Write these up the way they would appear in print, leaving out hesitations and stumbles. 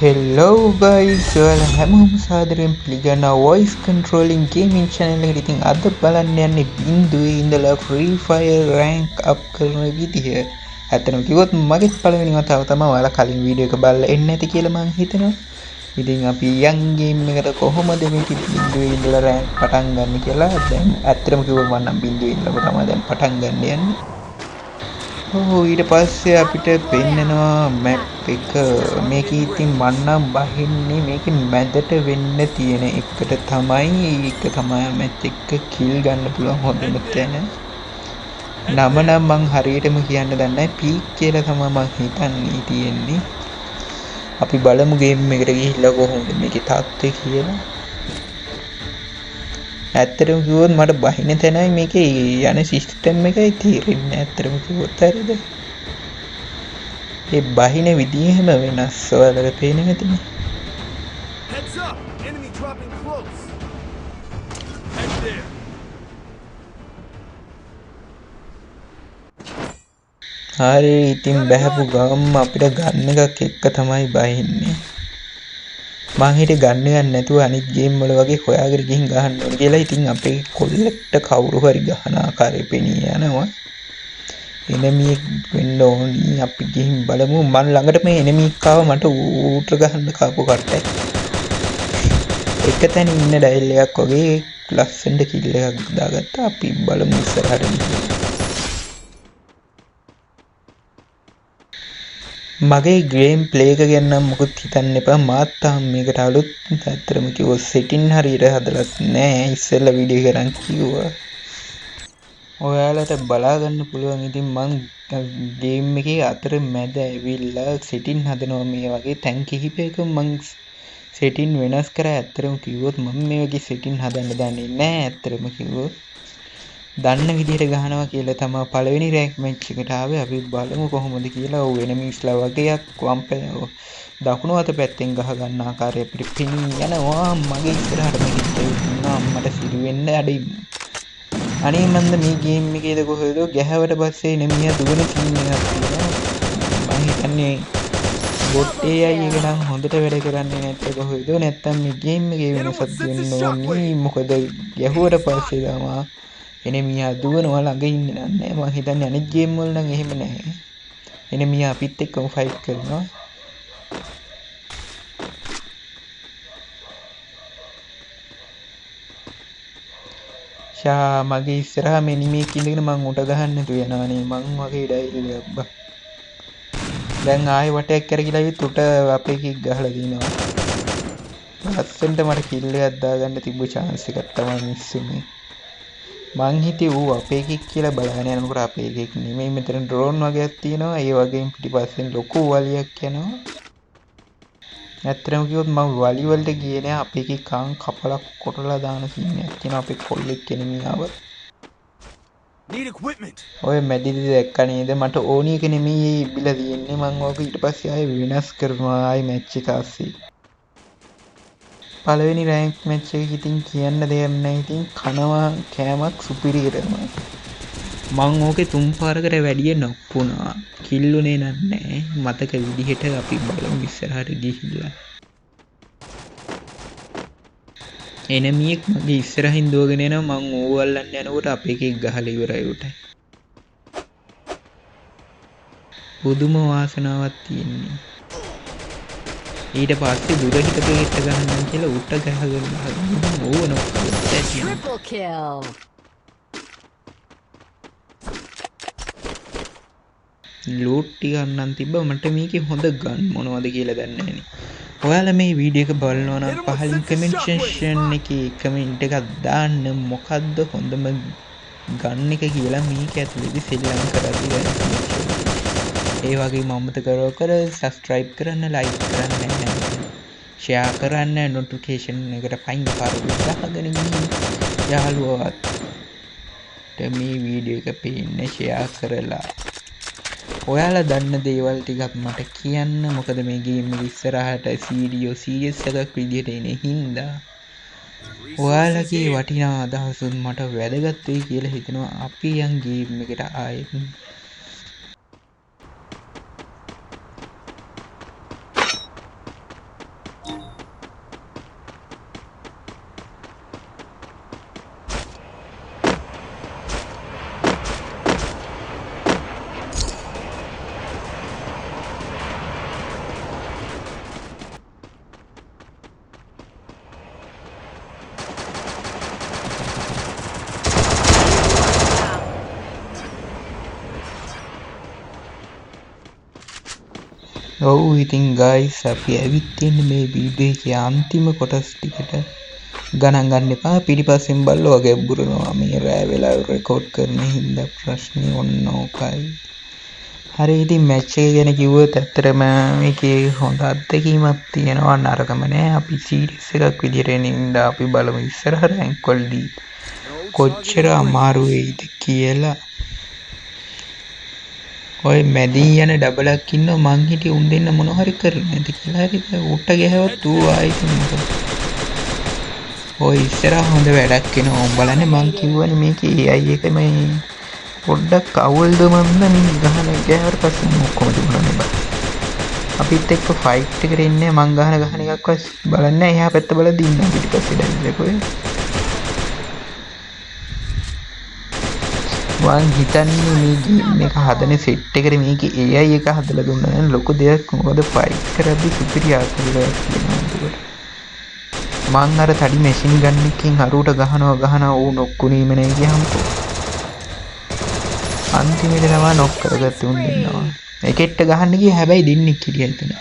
Hello guys, ඔයාලා හැමෝම සාදරයෙන් පිළිගන්නවා voice controlling gaming channel එකට. ඉතින් අද බලන්න යන්නේ බිඳුවේ ඉඳලා Free Fire rank up කරන විදිහ. ඇත්තටම කිව්වොත් මගේ පළවෙනි වතාව තමයි ඔයාලා කලින් වීඩියෝ එක බලලා එන්නේ නැති කියලා මම හිතනවා. ඉතින් අපි යන් ගේම් එකට කොහොමද මේක බිඳුවේ ඉඳලා rank පටන් ගන්න කියලා දැන් ඇත්තටම කිව්වොත් මම නම් බිඳුවේ ඉඳලා තමයි දැන් පටන් ගන්න යන්නේ. ඊට පස්සේ අපිට පෙන්නනවා මැප් එක. මේකේ ඉතින් මන්නම් බහින්නේ මේකේ මැදට වෙන්න තියෙන එකට තමයි. ඒක තමයි මැච් එක කිල් ගන්න පුළුවන් හොඳම තැන. නම නම් මං හරියටම කියන්න දන්නේ නැහැ. පීක් කියලා තමයි මං හිතන්නේ තියෙන්නේ. අපි බලමු ගේම් එකට ගිහිල්ලා කොහොමද මේකේ තාත්තේ කියලා. ඇත්තටම කිව්වොත් මට බහින තැනයි මේකේ යන සිස්ටම් එකයි තේරෙන්නේ. ඇත්තටම කිව්වොත් හරියද? ඒ බහින විදිහම වෙනස්. ඔයාලට පේන්නේ නැතිනේ. Heads up! Enemy dropping close. Head there. හරි ඉතින් බහැපු ගම අපිට ගන්න එකක් එක්ක තමයි බහින්නේ. මං හිතේ ගන්න යන්න නැතුව අනිත් ගේම් වල වගේ හොයාගෙන ගිහින් ගහන්න ඕන කියලා. ඉතින් අපේ කොල්ලෙක්ට කවුරු හරි ගහන ආකාරය පෙනී යනවා. එනමි වෙන්න ඕනි. අපි ගිහින් බලමු. මන් ළඟට මේ එනමි එක්කව මට ඌටර ගහන්න කාපු කට්ටයි. එක තැන ඉන්න ඩයල් එකක් වගේ ලස්සනට කිල් එකක් දාගත්තා. අපි බලමු ඉස්සරහට ගිහින්. මගේ ගේම් ප්ලේ එක ගැන නම් මොකුත් හිතන්න එපා. මාත් තාම මේකට අලුත්. ඇත්තටම කිව්වොත් සෙටින් හරියට හදලත් නෑ. ඉස්සෙල්ලා වීඩියෝ කරන් කිව්වා. ඔයාලට බලා ගන්න පුළුවන්. ඉතින් මං ගේම් එකේ අතර මැද ඇවිල්ලා සෙටින් හදනවා. මේ වගේ තැන් කිහිපයක මං සෙටින් වෙනස් කරා. ඇත්තටම කිව්වොත් මම මේ වගේ සෙටින් හදන්න දන්නේ නෑ. ඇත්තටම කිව්වොත් දන්න විදිහට ගහනවා කියලා තමයි පළවෙනි රැන්ක් මැච් එකට ආවේ. අපි බලමු කොහොමද කියලා. ඔව් එනමිස්ලා වගේක් දකුණු අත පැත්තෙන් ගහ ගන්න ආකාරය අපිට පෙනී යනවා. මගේ ඉස්සරහට මෙහිට ඉන්නවා. අම්මට සිරු වෙන්න අඩින්. අනේ මන්ද මේ ගේම් එකේද කොහෙද ගැහුවට පස්සේ එනමියා දුවන සීන් එකක් තියෙනවා. මම හිතන්නේ බොට් AI එක නම් හොඳට වැඩ කරන්නේ නැත්te කොහෙද නැත්තම් මේ ගේම් එකේ වෙනසක් වෙන්න ඕනේ. මොකද ගැහුවට පස්සේ තමයි එනමියා දුවනවා. ළඟ ඉන්නේ නැහැ. මම හිතන්නේ අනිත් ගේම් වල නම් එහෙම නැහැ. එනමියා අපිත් එක්කම ෆයිට් කරනවා. ෂා මගේ ඉස්සරහා මෙනිමේක් ඉඳගෙන මං උට ගහන්න නැතුව යනවානේ. මං වගේ ඩයිල් එකක් බා. දැන් ආයෙ වටයක් කරගිලා විත් උට අපේ කික් ගහලා දිනවා. ලස්සනට මට කිල් එකක් දාගන්න තිබ්බ chance එකක් තමයි මිස් වුනේ. මං හිතේ ඌ අපේ කික් කියලා බලගෙන යනකොට අපේ කික් නෙමෙයි. මෙතන ඩ්‍රෝන් වගේක් තියෙනවා. ඒ වගේම පිටිපස්සෙන් ලොකු වලියක් යනවා. ඇත්තටම කිව්වොත් මම වලි වලට ගියේ නෑ. අපේ කික් කාන් කපලා කොටලා දාන සීන් එකක් තියෙනවා. අපේ කොල්ලෙක් එනමියාව. Need equipment. ඔය මැදිරිද දැක්ක නේද? මට ඕනි එක නෙමෙයි ඉබිලා තියෙන්නේ. මං ඕක ඊට පස්සේ ආයෙ වෙනස් කරනවා. ආයෙ මැච් එක ආස්සේ. පළවෙනි රැන්ක් මැච් එක ඉතින් කියන්න දෙයක් නැහැ. ඉතින් කනවා කෑමක් සුපිරියටම. මං ඕකේ තුන් පාරකට වැඩිය නොප්පුණා. කිල්ලුනේ නැහැ. මතක විදිහට අපි බලමු ඉස්සරහට ගිහිල්ලා. එනමියෙක් මගේ ඉස්සරහින් දුවගෙන එනවා. මං ඌ අල්ලන්න යනකොට අපේ එකෙක් ගහලා ඉවරයි උට. පුදුම වාසනාවක් තියෙන්නේ. ඊට පස්සේ දුර හිටපු එකට ගහන්න කියලා උට ගහගෙන ඕව නොකරලා Triple kill. ලූට් ටික ගන්නන් තිබ්බ. මට මේකේ හොඳ ගන් මොනවද කියලා දන්නේ නැහැ. ඔයාලා මේ වීඩියෝ එක බලනවා නම් පහලින් කමෙන්ට් සෙක්ෂන් එකේ කමෙන්ට් එකක් දාන්න. මොකද්ද හොඳම ගන් එක කියලා මේක ඇතුලේදී සෙල්ලම් කරද්දී දැන්. ඒ වගේම අමතක කර සබ්ස්ක්‍රයිබ් කරන්න, ලයික් කරන්න, ෂෙයා කරන්න, නොටිෆිකේෂන් එකට පයින් පාරවල් දාගෙන ඉන්න. යාළුවාත් මේ වීඩියෝ එක පේන්න ෂෙයා කරලා ඔයාලා දන්න දේවල් ටිකක් මට කියන්න. මොකද මේ ගේම් එක ඉස්සරහට සීරියස් එකක් විදිහට එන හින්දා ඔයාලගේ වටිනා අදහසුන් මට වැදගත් වෙයි කියලා හිතනවා. අපි යන් ගේම් එකට ආයෙත්. ඔව් ඉතින් ගයිස් අපි ඇවිත් තියෙන්නේ මේ වීඩියෝ එකේ අන්තිම කොටස් ටිකට. ගණන් ගන්න එපා පිටිපස්සෙන් බල්ලෝ වගේ බුරනවා මේ රෑ වෙලා රෙකෝඩ් කරන හින්දා ප්‍රශ්නේ ඔන්න ඕකයි. හරි ඉතින් මැච් එක ගැන කිව්වොත් ඇත්තටම මේකේ හොඳ අත්දැකීමක් තියෙනවා නරකම නෑ. අපි සීරීස් එකක් විදියට එන හින්දා අපි බලමු ඉස්සරහ රැන්ක් වලදී කොච්චර අමාරු වෙයිද කියලා. ඔය මැදින් යන ඩබලක් ඉන්නවා මං හිටියේ උන් දෙන්න මොන හරි කරන්නේ නැති කියලා. හරි උට ගහවත් ඌ ආයිත් මොකද. ඔය ඉස්සරහ හොඳ වැඩක් එනවා. බලන්න මං කිව්වනේ මේකේ AI එක මේ පොඩ්ඩක් අවුල්ද මන්ද මේ ගහන ගෑවට පස්සේ ඔක්කොම තිබුණා බා. අපිත් එක්ක ෆයිට් එකට එන්නේ මං ගහන එකක්වත් බලන්නේ එහා පැත්ත බලද්දි ඉන්නවා පිටිපස්සේ දැල්ලේ. මං හිතන්නේ මේ ගේම් එක හදන සෙට් එකට මේකේ AI එක හදලා දුන්නා නම් ලොකු දෙයක්. මොකද ෆයිට් කරද්දි සුපිරියා කියලා කියනවා. මං අර තඩි මැෂින් ගන් එකකින් අරුවට ගහනවා ඌ නොක්කුණීම නේ කියහම්කෝ. අන්තිමේට තමයි නොක් කරගත්තේ උන් දෙන්නවා. එකෙක්ට ගහන්න ගියා හැබැයි දෙන්නෙක් හිටියා එතන.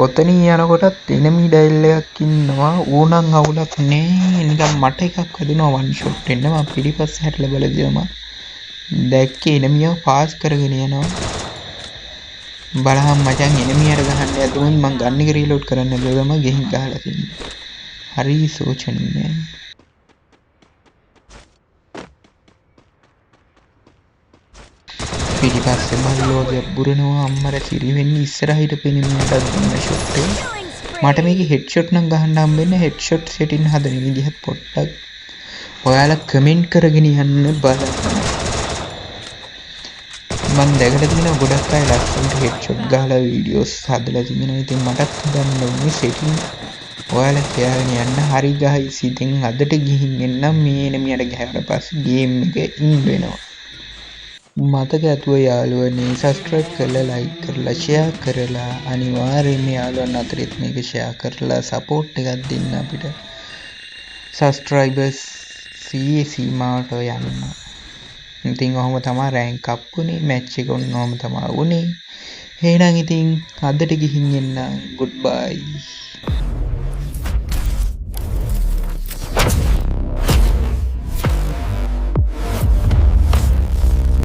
ඔතනින් යනකොටත් එනමි ඩයිල් එකක් ඉන්නවා. ඌනම් අවුලක් නෑ. නිකන් මට එකක් වැදුනා වන් ෂොට් එන්න මම පිටිපස්ස හැටලා බලදියම දැක්කේ එනමියව පාස් කරගෙන යනවා. බලහන් මචං එනමියට ගහන්න යද්දුම මං ගන්න එක රීලෝඩ් කරන්න බැලුවම ගෙහින් ගහලා තින්නේ. හරි සෝචනීයයි. පිටිපස්සේ බල්ලෝ ගැබ්බුරනවා අම්මර සිරි වෙන්නේ ඉස්සරහිට පෙනෙන මට දුන්න ෂොට් එක. මට මේකේ හෙඩ් ෂොට් නම් ගහන්න හම්බෙන්නේ හෙඩ් ෂොට් සෙටින් හදන විදිහත් පොඩ්ඩක් ඔයාලා කමෙන්ට් කරගෙන යන්න බලන්න. මම දැකලා තියෙනවා ගොඩක් අය ලස්සනට හෙඩ් ෂොට් ගහලා වීඩියෝස් හදලා තියෙනවා. ඉතින් මටත් හදන්න ඕනේ සෙටින්. ඔයාලා කියාගෙන යන්න. හරි ගහයිස් ඉතින් අදට ගිහින් එන්නම් මේ එනමියට ගහලා පස්සේ ගේම් එක ඉන් වෙනවා. මතක ඇතුව යාළුවනේ සබස්ක්‍රයිබ් කරලා ලයික් කරලා ෂෙයා කරලා අනිවාර්යයෙන්ම යාළුවන් අතරෙත් මේක ෂෙයා කරලා සපෝට් එකක් දෙන්න අපිට. සබස්ක්‍රයිබර්ස් සීමාවට යන්න. ඉතින් ඔහොම තමයි රෑන්ක් අප් වුනේ. මැච් එක ඔන්නෝම තමයි වුනේ. එහෙනම් ඉතින් අදට ගිහින් එන්න. ගුඩ් බයි.